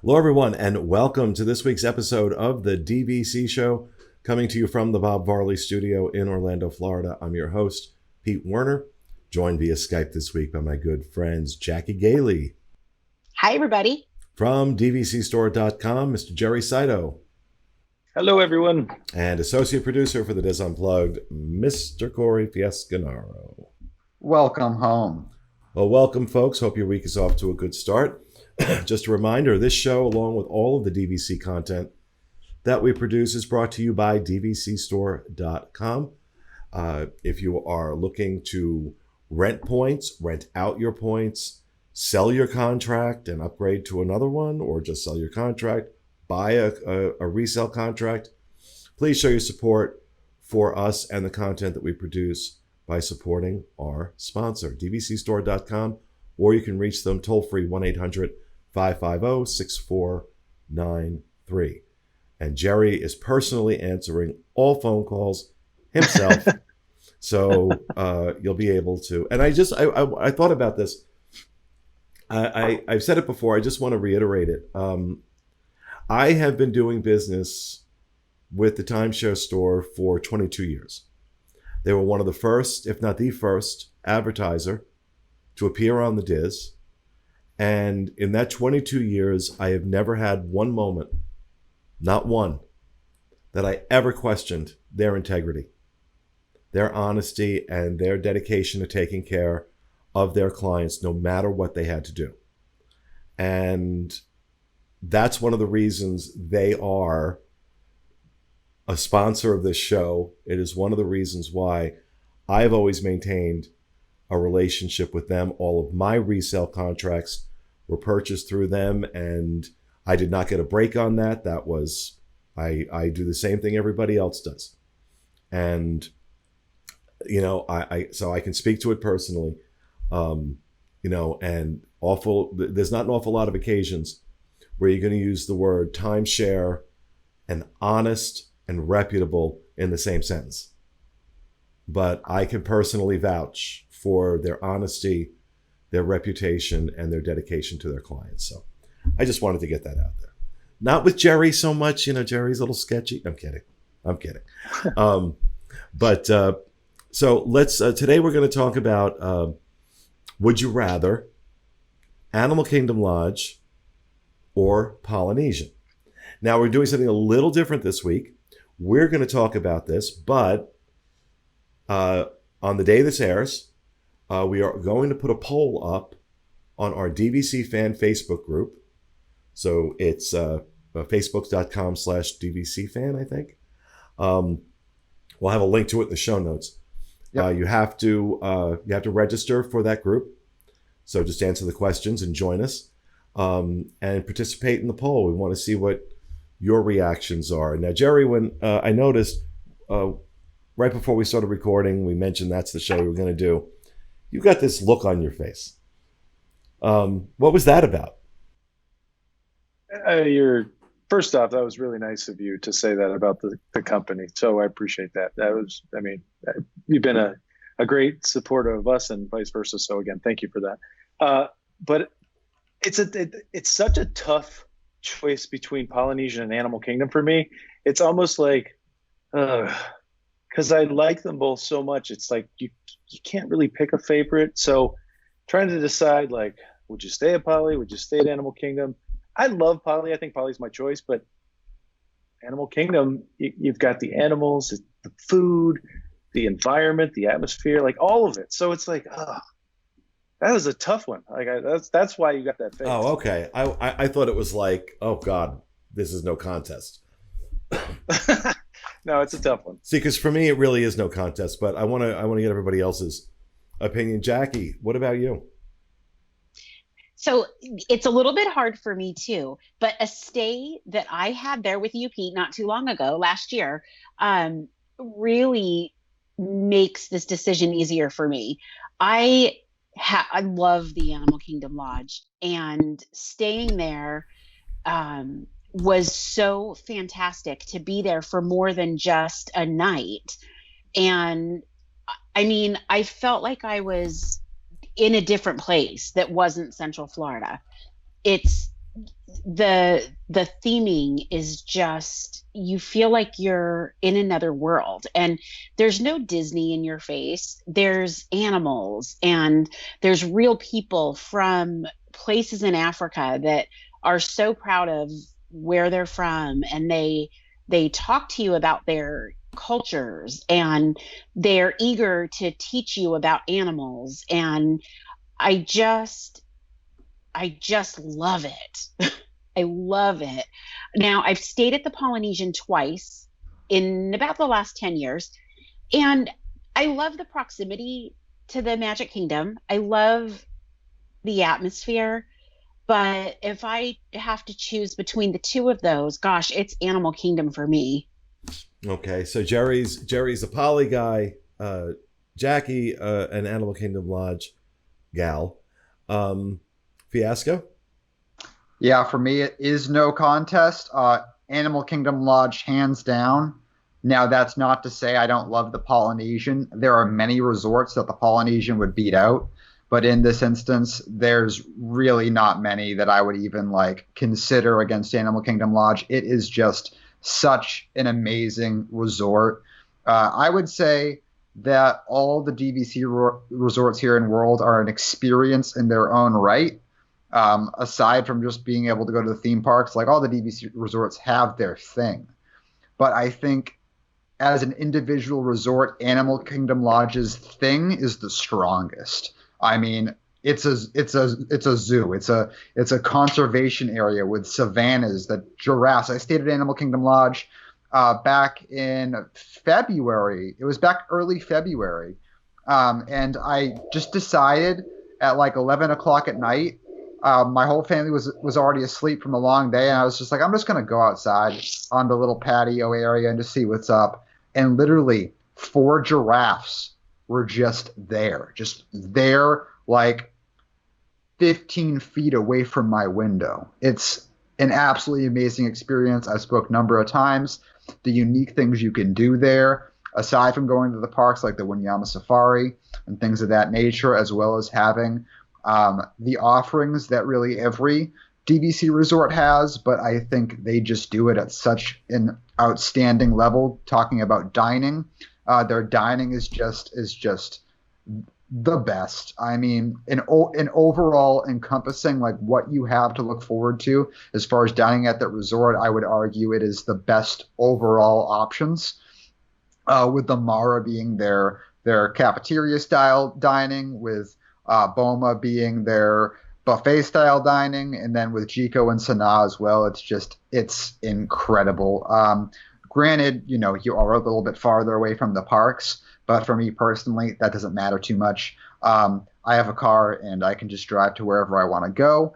Hello, everyone, and welcome to this week's episode of the DVC Show, coming to you from the Bob Varley Studio in Orlando, Florida. I'm your host, Pete Werner, joined via Skype this week by my good friends Jackie Gailey. Hi, everybody. From DVCstore.com, Mr. Jerry Saito. Hello, everyone. And associate producer for the DIS Unplugged, Mr. Corey Fiescanaro. Welcome home. Well, welcome, folks. Hope your week is off to a good start. Just a reminder, this show, along with all of the DVC content that we produce, is brought to you by DVCstore.com. If you are looking to rent points, rent out your points, sell your contract and upgrade to another one, or just sell your contract, buy a resale contract, please show your support for us and the content that we produce by supporting our sponsor, DVCstore.com, or you can reach them toll-free 1-800-550-6493. And Jerry is personally answering all phone calls himself, so you'll be able to. And I thought about this. I've said it before. I just want to reiterate it. I have been doing business with the timeshare store for 22 years. They were one of the first, if not the first, advertiser to appear on the DIS. And in that 22 years, I have never had one moment, not one, that I ever questioned their integrity, their honesty, and their dedication to taking care of their clients, no matter what they had to do. And that's one of the reasons they are a sponsor of this show. It is one of the reasons why I've always maintained a relationship with them. All of my resale contracts were purchased through them, and I did not get a break on that. That was, I do the same thing everybody else does. And, you know, so I can speak to it personally, and there's not an awful lot of occasions where you're going to use the word timeshare and honest and reputable in the same sentence. But I can personally vouch for their honesty, their reputation, and their dedication to their clients. So I just wanted to get that out there. Not with Jerry so much, Jerry's a little sketchy. I'm kidding. So let's, today we're going to talk about would you rather Animal Kingdom Lodge or Polynesian. Now we're doing something a little different this week. We're going to talk about this, but on the day this airs, we are going to put a poll up on our DVC fan Facebook group. So it's facebook.com/DVC fan, I think. We'll have a link to it in the show notes. Yep. You have to register for that group. So just answer the questions and join us and participate in the poll. We want to see what your reactions are. Now, Jerry, when I noticed right before we started recording, we mentioned that's the show we were going to do. You got this look on your face. What was that about? First off, that was really nice of you to say that about the company. So I appreciate that. You've been a great supporter of us and vice versa. So again, thank you for that. But it's such a tough choice between Polynesian and Animal Kingdom for me. It's almost like, because I like them both so much. It's like you can't really pick a favorite. So trying to decide, like, would you stay at Poly? Would you stay at Animal Kingdom? I love Poly. I think Poly's my choice, but Animal Kingdom, you've got the animals, the food, the environment, the atmosphere, like all of it. So it's like, that was a tough one. Like that's why you got that face. Oh, okay. I thought it was like, oh God, this is no contest. No, it's a tough one. See, because for me, it really is no contest. But I want to get everybody else's opinion. Jackie, what about you? So it's a little bit hard for me too, but a stay that I had there with you, Pete, not too long ago, last year, really makes this decision easier for me. I love the Animal Kingdom Lodge, and staying there was so fantastic to be there for more than just a night. And I mean, I felt like I was in a different place that wasn't Central Florida. It's the theming is just, you feel like you're in another world, and there's no Disney in your face. There's animals, and there's real people from places in Africa that are so proud of where they're from, and they talk to you about their cultures, and they're eager to teach you about animals. And I just love it. I love it. Now, I've stayed at the Polynesian twice in about the last 10 years, and I love the proximity to the Magic Kingdom. I love the atmosphere, but if I have to choose between the two of those, gosh, it's Animal Kingdom for me. Okay, so Jerry's a Poly guy, Jackie an Animal Kingdom Lodge gal. Fiasco? Yeah, for me, it is no contest. Animal Kingdom Lodge, hands down. Now, that's not to say I don't love the Polynesian. There are many resorts that the Polynesian would beat out, but in this instance, there's really not many that I would even consider against Animal Kingdom Lodge. It is just such an amazing resort. I would say that all the DVC resorts here in World are an experience in their own right. Aside from just being able to go to the theme parks, all the DVC resorts have their thing. But I think as an individual resort, Animal Kingdom Lodge's thing is the strongest. I mean, it's a zoo. It's a conservation area with savannas, that giraffes. I stayed at Animal Kingdom Lodge back in February. It was back early February, and I just decided at 11 o'clock at night. My whole family was already asleep from a long day, and I was just like, I'm just going to go outside on the little patio area and just see what's up. And literally 4 giraffes were just there 15 feet away from my window. It's an absolutely amazing experience. I've spoke a number of times. The unique things you can do there, aside from going to the parks like the Wanyama Safari and things of that nature, as well as having the offerings that really every DVC resort has, but I think they just do it at such an outstanding level. Talking about dining, their dining is just the best. I mean, an overall encompassing what you have to look forward to as far as dining at that resort, I would argue it is the best overall options. With the Mara being their cafeteria style dining, with Boma being their buffet style dining, and then with Chico and Sanaa as well. It's incredible. Granted, you are a little bit farther away from the parks, but for me personally, that doesn't matter too much. I have a car and I can just drive to wherever I want to go.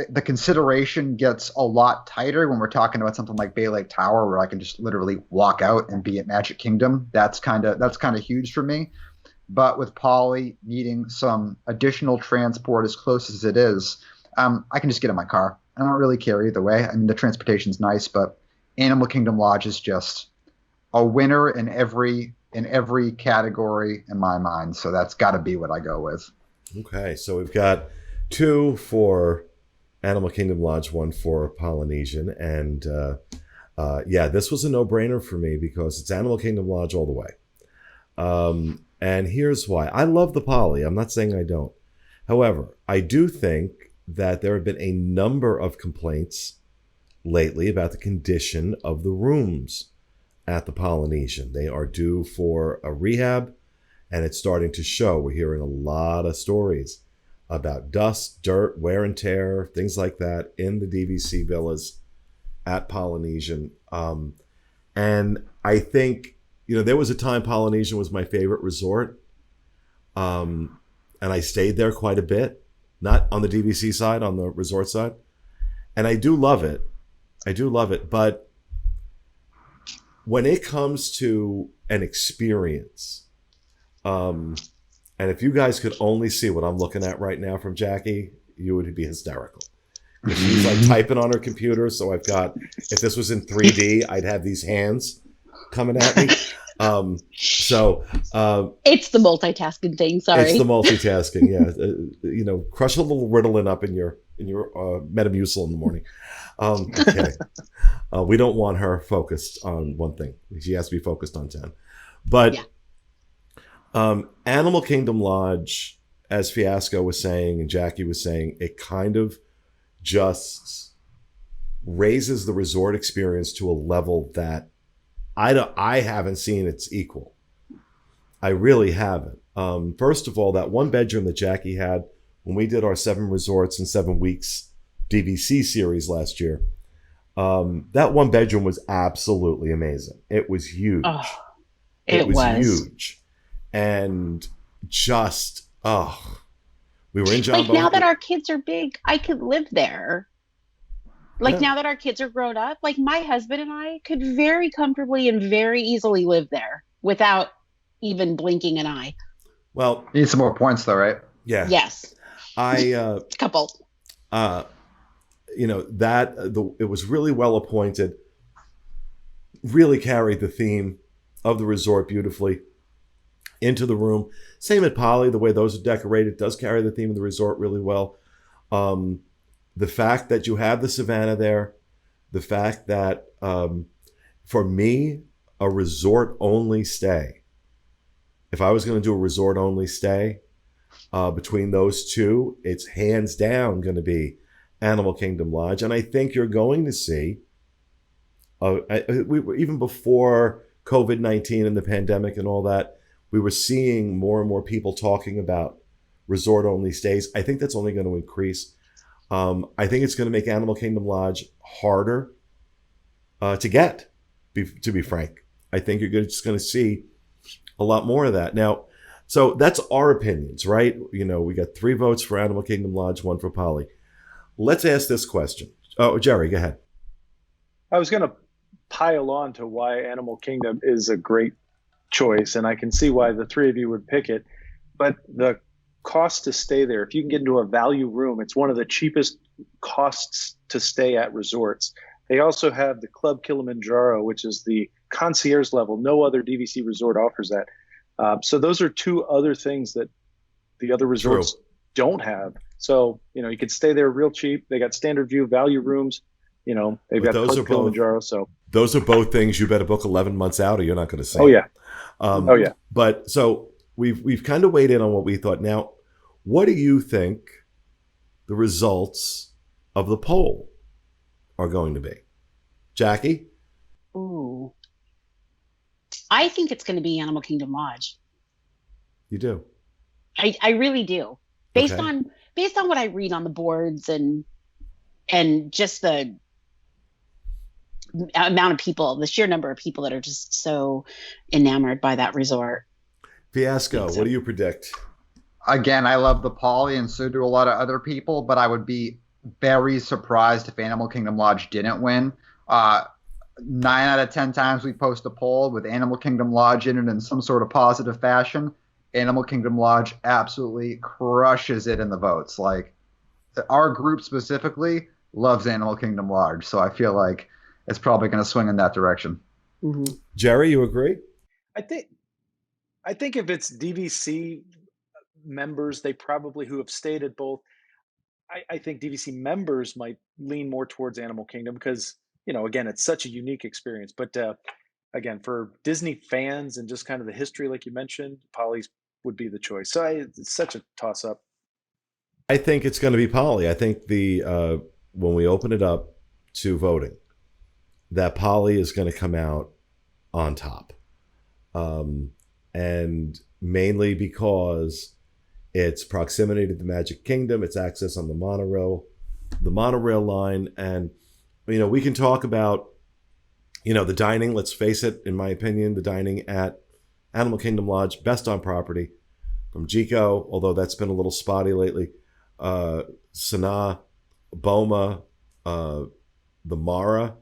The consideration gets a lot tighter when we're talking about something like Bay Lake Tower, where I can just literally walk out and be at Magic Kingdom. That's kind of huge for me. But with Poly needing some additional transport as close as it is, I can just get in my car. I don't really care either way. I mean, the transportation's nice, but Animal Kingdom Lodge is just a winner in every category in my mind. So that's got to be what I go with. Okay, so we've got 2 for Animal Kingdom Lodge, 1 for Polynesian, and this was a no-brainer for me because it's Animal Kingdom Lodge all the way. And here's why. I love the Poly. I'm not saying I don't. However, I do think that there have been a number of complaints lately about the condition of the rooms at the Polynesian. They are due for a rehab, and it's starting to show. We're hearing a lot of stories about dust, dirt, wear and tear, things like that in the DVC villas at Polynesian. And I think, there was a time Polynesian was my favorite resort. And I stayed there quite a bit, not on the DVC side, on the resort side. And I do love it. But when it comes to an experience, and if you guys could only see what I'm looking at right now from Jackie, you would be hysterical. She's typing on her computer. So I've got, if this was in 3D, I'd have these hands coming at me. So it's the multitasking thing. Sorry. it's the multitasking. Yeah. Crush a little Ritalin up in your Metamucil in the morning. Okay. We don't want her focused on one thing. She has to be focused on 10. But Animal Kingdom Lodge, as Fiasco was saying and Jackie was saying, it kind of just raises the resort experience to a level that I haven't seen its equal. I really haven't. First of all, that one bedroom that Jackie had when we did our 7 resorts in 7 weeks DVC series last year, that one bedroom was absolutely amazing. It was huge. Oh, it was huge. And just, we were in John Like, now that our kids are big, I could live there. Like, now that our kids are grown up, like, my husband and I could very comfortably and very easily live there without even blinking an eye. Well, you need some more points though, right? Yeah. Yes. A couple. It was really well appointed, really carried the theme of the resort beautifully into the room. Same at Poly, the way those are decorated does carry the theme of the resort really well. The fact that you have the savannah there, the fact that for me, a resort only stay, if I was going to do a resort only stay between those two, it's hands down going to be Animal Kingdom Lodge. And I think you're going to see, even before COVID-19 and the pandemic and all that, we were seeing more and more people talking about resort only stays. I think that's only going to increase. I think it's going to make Animal Kingdom Lodge harder to get, to be frank. I think you're just going to see a lot more of that. Now, so that's our opinions, right? We got 3 votes for Animal Kingdom Lodge, 1 for Poly. Let's ask this question. Oh, Jerry, go ahead. I was going to pile on to why Animal Kingdom is a great choice, and I can see why the 3 of you would pick it. But the cost to stay there, if you can get into a value room, it's one of the cheapest costs to stay at resorts. They also have the Club Kilimanjaro, which is the concierge level. No other DVC resort offers that. So those are 2 other things that the other resorts don't have. So, you could stay there real cheap. They got standard view value rooms. They've got Club Kilimanjaro. So those are both things you better book 11 months out or you're not going to see. Oh, yeah. But so we've kind of weighed in on what we thought. Now, what do you think the results of the poll are going to be? Jackie? Ooh. I think it's going to be Animal Kingdom Lodge. You do? I really do. Based on what I read on the boards and just the amount of people, the sheer number of people that are just so enamored by that resort. Fiasco, what do you predict? Again, I love the Poly, and so do a lot of other people, but I would be very surprised if Animal Kingdom Lodge didn't win. 9 out of 10 times we post a poll with Animal Kingdom Lodge in it in some sort of positive fashion. Animal Kingdom Lodge absolutely crushes it in the votes. Like, our group specifically loves Animal Kingdom Lodge, so I feel like it's probably going to swing in that direction. Mm-hmm. Jerry, you agree? I think if it's DVC members, they probably who have stayed at both. I think DVC members might lean more towards Animal Kingdom because, again, it's such a unique experience. But again, for Disney fans and just kind of the history, like you mentioned, Poly's would be the choice. So it's such a toss-up. I think it's going to be Poly. I think when we open it up to voting, that Poly is going to come out on top. And mainly because its proximity to the Magic Kingdom, its access on the monorail line. And, we can talk about, the dining. Let's face it, in my opinion, the dining at Animal Kingdom Lodge, best on property from Jico, although that's been a little spotty lately. Sanaa, Boma, the Mara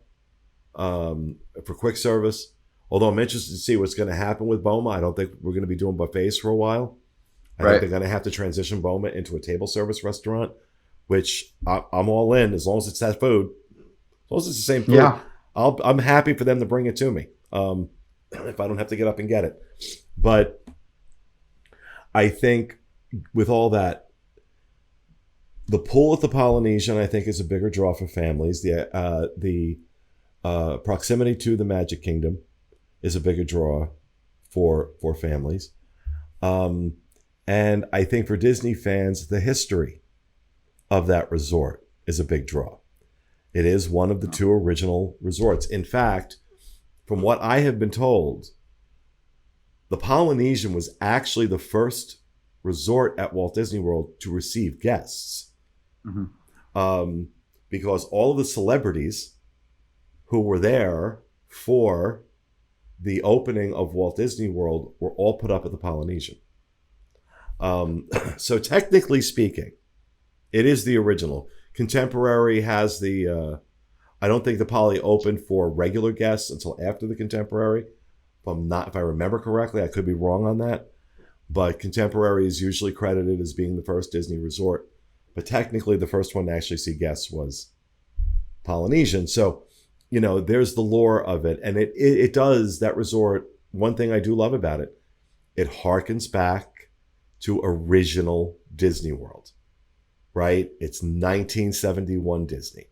for quick service. Although I'm interested to see what's going to happen with Boma. I don't think we're going to be doing buffets for a while. I think they're going to have to transition Boma into a table service restaurant, which I'm all in as long as it's that food. As long as it's the same food, I'm happy for them to bring it to me. if I don't have to get up and get it. But I think with all that, the pool at the Polynesian, I think, is a bigger draw for families. The proximity to the Magic Kingdom is a bigger draw for families. And I think for Disney fans, the history of that resort is a big draw. It is one of the two original resorts. In fact, from what I have been told, the Polynesian was actually the first resort at Walt Disney World to receive guests. Because all of the celebrities who were there for the opening of Walt Disney World were all put up at the Polynesian. So technically speaking, it is the original. Contemporary has I don't think the Poly opened for regular guests until after the Contemporary. If I remember correctly, I could be wrong on that. But Contemporary is usually credited as being the first Disney resort. But technically, the first one to actually see guests was Polynesian. So, there's the lore of it. And it does, that resort, one thing I do love about it, it harkens back to original Disney World, right? It's 1971 Disney.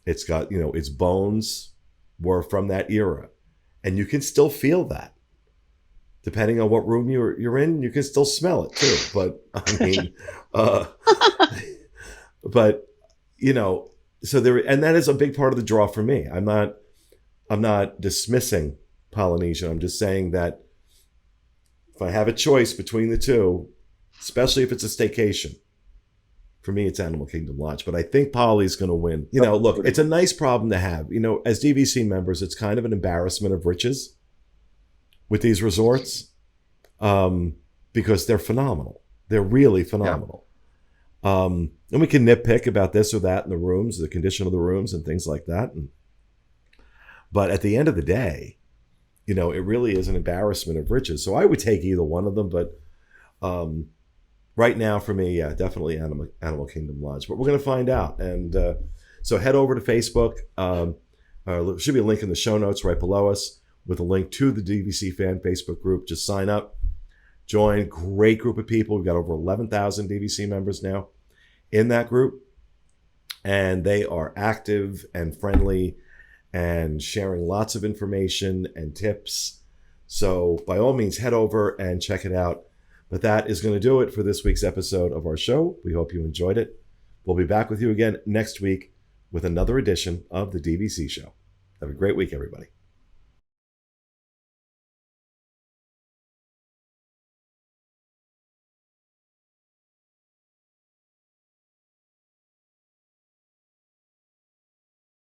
It's got, its bones were from that era. And you can still feel that. Depending on what room you're in, you can still smell it too. But I mean, so there, and that is a big part of the draw for me. I'm not dismissing Polynesian. I'm just saying that if I have a choice between the two, especially if it's a staycation, for me, it's Animal Kingdom Lodge. But I think Poly's going to win. Look, it's a nice problem to have. As DVC members, it's kind of an embarrassment of riches with these resorts, because they're phenomenal. They're really phenomenal. Yeah. And we can nitpick about this or that in the rooms, the condition of the rooms and things like that. But at the end of the day, it really is an embarrassment of riches. So I would take either one of them. But right now for me, yeah, definitely Animal Kingdom Lodge. But we're going to find out. And so head over to Facebook. There should be a link in the show notes right below us, with a link to the DVC fan Facebook group. Just sign up, join. Great group of people. We've got over 11,000 DVC members now in that group. And they are active and friendly and sharing lots of information and tips. So by all means, head over and check it out. But that is going to do it for this week's episode of our show. We hope you enjoyed it. We'll be back with you again next week with another edition of the DVC show. Have a great week, everybody.